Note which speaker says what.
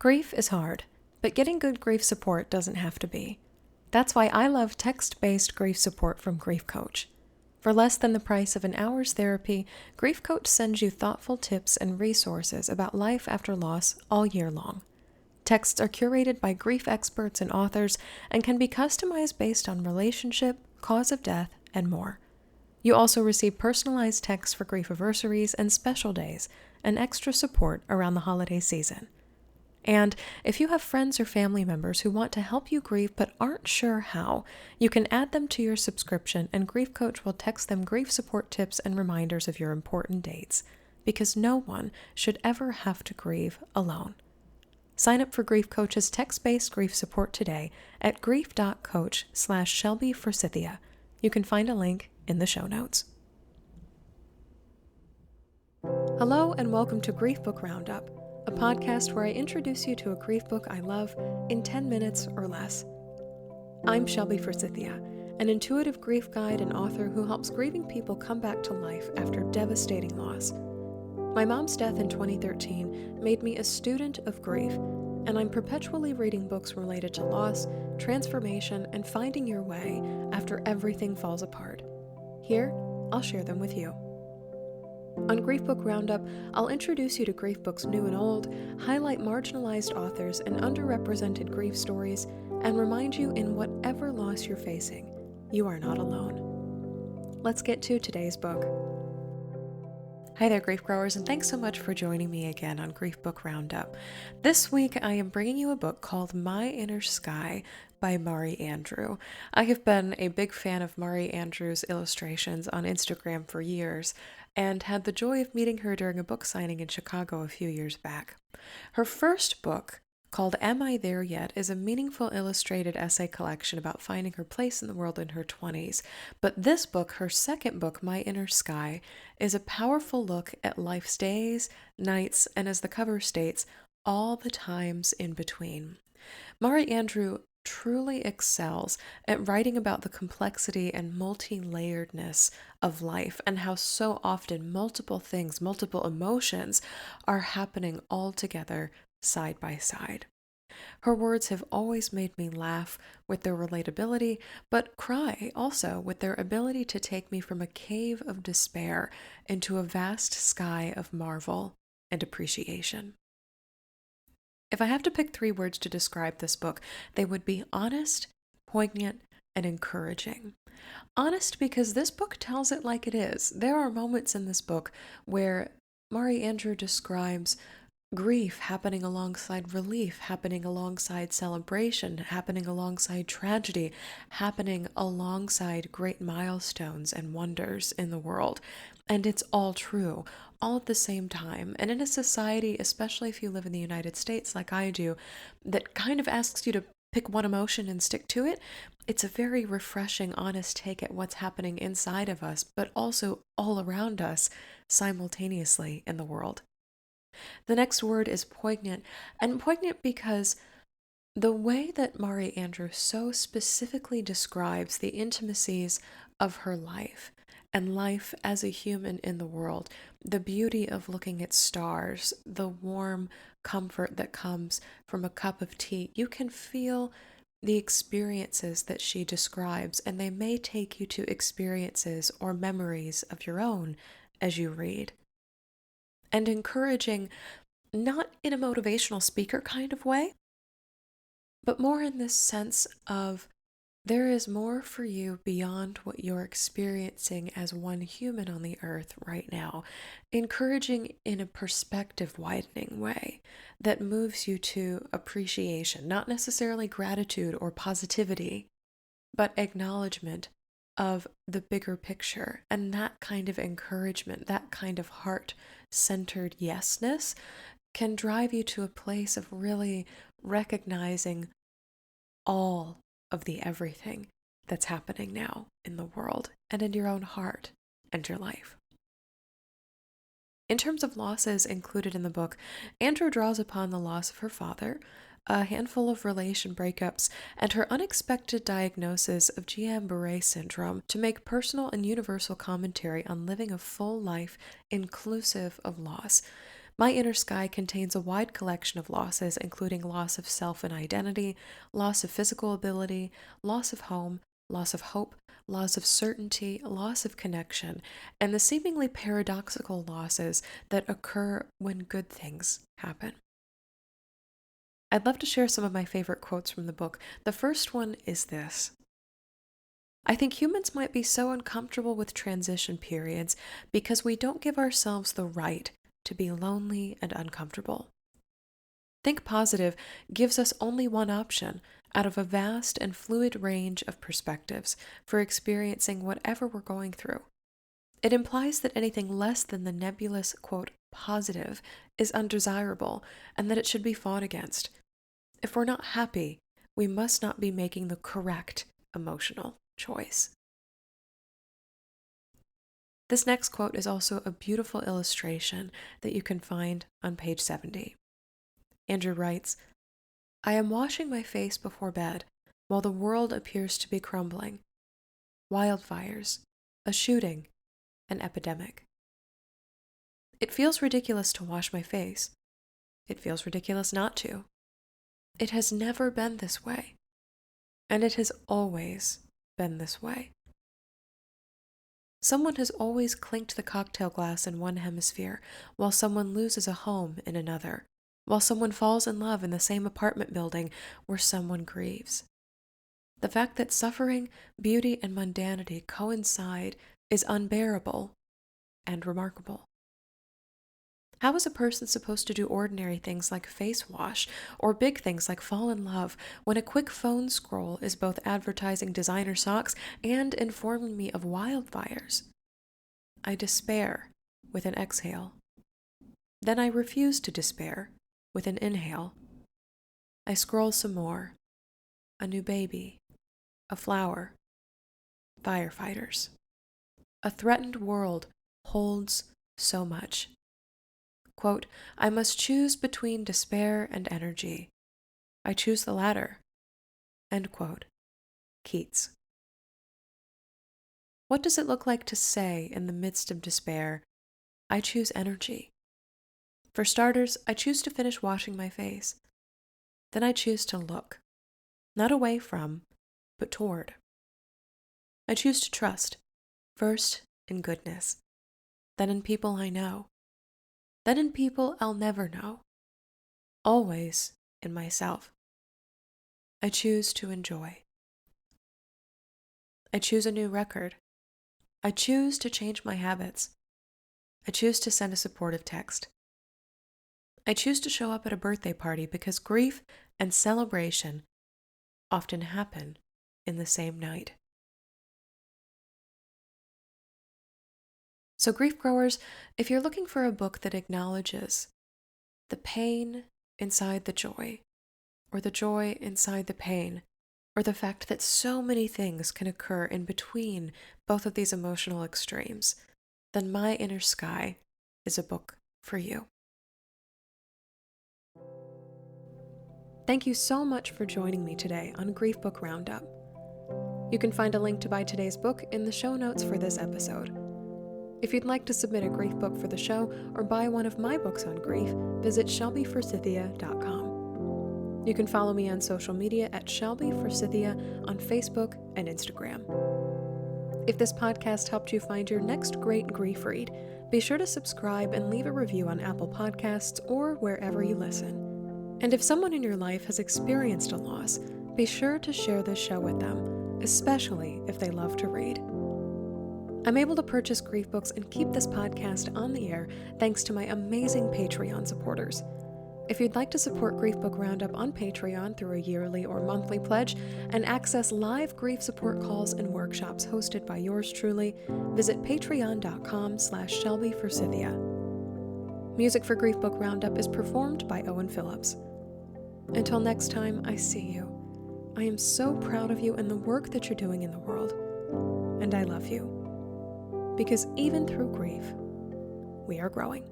Speaker 1: Grief is hard, but getting good grief support doesn't have to be. That's why I love text-based grief support from Grief Coach. For less than the price of an hour's therapy, Grief Coach sends you thoughtful tips and resources about life after loss all year long. Texts are curated by grief experts and authors and can be customized based on relationship, cause of death, and more. You also receive personalized texts for grief anniversaries and special days, and extra support around the holiday season. And if you have friends or family members who want to help you grieve but aren't sure how, you can add them to your subscription and Grief Coach will text them grief support tips and reminders of your important dates, because no one should ever have to grieve alone. Sign up for Grief Coach's text-based grief support today at grief.coach/ShelbyForsythia. You can find a link in the show notes. Hello and welcome to Grief Book Roundup, a podcast where I introduce you to a grief book I love in 10 minutes or less. I'm Shelby Forsythia, an intuitive grief guide and author who helps grieving people come back to life after devastating loss. My mom's death in 2013 made me a student of grief, and I'm perpetually reading books related to loss, transformation, and finding your way after everything falls apart. Here, I'll share them with you. On Grief Book Roundup, I'll introduce you to grief books new and old, highlight marginalized authors and underrepresented grief stories, and remind you in whatever loss you're facing, you are not alone. Let's get to today's book. Hi there, grief growers, and thanks so much for joining me again on Grief Book Roundup. This week, I am bringing you a book called My Inner Sky by Mari Andrew. I have been a big fan of Mari Andrew's illustrations on Instagram for years, and had the joy of meeting her during a book signing in Chicago a few years back. Her first book, called Am I There Yet?, is a meaningful illustrated essay collection about finding her place in the world in her 20s. But this book, her second book, My Inner Sky, is a powerful look at life's days, nights, and as the cover states, all the times in between. Mari Andrew truly excels at writing about the complexity and multi-layeredness of life and how so often multiple things, multiple emotions are happening all together side by side. Her words have always made me laugh with their relatability, but cry also with their ability to take me from a cave of despair into a vast sky of marvel and appreciation. If I have to pick 3 words to describe this book, they would be honest, poignant, and encouraging. Honest because this book tells it like it is. There are moments in this book where Mari Andrew describes grief happening alongside relief, happening alongside celebration, happening alongside tragedy, happening alongside great milestones and wonders in the world. And it's all true, all at the same time. And in a society, especially if you live in the United States like I do, that kind of asks you to pick one emotion and stick to it, it's a very refreshing, honest take at what's happening inside of us, but also all around us simultaneously in the world. The next word is poignant, and poignant because the way that Mari Andrew so specifically describes the intimacies of her life and life as a human in the world, the beauty of looking at stars, the warm comfort that comes from a cup of tea, you can feel the experiences that she describes, and they may take you to experiences or memories of your own as you read. And encouraging, not in a motivational speaker kind of way, but more in this sense of there is more for you beyond what you're experiencing as one human on the earth right now. Encouraging in a perspective widening way that moves you to appreciation, not necessarily gratitude or positivity, but acknowledgement of the bigger picture. And that kind of encouragement, that kind of heart-centered yesness can drive you to a place of really recognizing all of the everything that's happening now in the world and in your own heart and your life. In terms of losses included in the book, Andrew draws upon the loss of her father, a handful of relation breakups, and her unexpected diagnosis of Guillain-Barré syndrome to make personal and universal commentary on living a full life inclusive of loss. My inner sky contains a wide collection of losses, including loss of self and identity, loss of physical ability, loss of home, loss of hope, loss of certainty, loss of connection, and the seemingly paradoxical losses that occur when good things happen. I'd love to share some of my favorite quotes from the book. The first one is this: I think humans might be so uncomfortable with transition periods because we don't give ourselves the right to be lonely and uncomfortable. Think Positive gives us only one option out of a vast and fluid range of perspectives for experiencing whatever we're going through. It implies that anything less than the nebulous, quote, positive is undesirable and that it should be fought against. If we're not happy, we must not be making the correct emotional choice. This next quote is also a beautiful illustration that you can find on page 70. Andrew writes, I am washing my face before bed while the world appears to be crumbling. Wildfires, a shooting, an epidemic. It feels ridiculous to wash my face. It feels ridiculous not to. It has never been this way, and it has always been this way. Someone has always clinked the cocktail glass in one hemisphere, while someone loses a home in another, while someone falls in love in the same apartment building where someone grieves. The fact that suffering, beauty, and mundanity coincide is unbearable and remarkable. How is a person supposed to do ordinary things like face wash or big things like fall in love when a quick phone scroll is both advertising designer socks and informing me of wildfires? I despair with an exhale. Then I refuse to despair with an inhale. I scroll some more. A new baby. A flower. Firefighters. A threatened world holds so much. Quote, I must choose between despair and energy. I choose the latter. End quote. Keats. What does it look like to say in the midst of despair, I choose energy? For starters, I choose to finish washing my face. Then I choose to look, not away from, but toward. I choose to trust, first in goodness, then in people I know, then in people I'll never know, always in myself. I choose to enjoy. I choose a new record. I choose to change my habits. I choose to send a supportive text. I choose to show up at a birthday party because grief and celebration often happen in the same night. So, grief growers, if you're looking for a book that acknowledges the pain inside the joy, or the joy inside the pain, or the fact that so many things can occur in between both of these emotional extremes, then My Inner Sky is a book for you. Thank you so much for joining me today on Grief Book Roundup. You can find a link to buy today's book in the show notes for this episode. If you'd like to submit a grief book for the show or buy one of my books on grief, visit shelbyforsythia.com. You can follow me on social media at shelbyforsythia on Facebook and Instagram. If this podcast helped you find your next great grief read, be sure to subscribe and leave a review on Apple Podcasts or wherever you listen. And if someone in your life has experienced a loss, be sure to share this show with them, especially if they love to read. I'm able to purchase grief books and keep this podcast on the air thanks to my amazing Patreon supporters. If you'd like to support Grief Book Roundup on Patreon through a yearly or monthly pledge and access live grief support calls and workshops hosted by yours truly, visit patreon.com/shelbyforsythia. Music for Grief Book Roundup is performed by Owen Phillips. Until next time, I see you. I am so proud of you and the work that you're doing in the world. And I love you. Because even through grief, we are growing.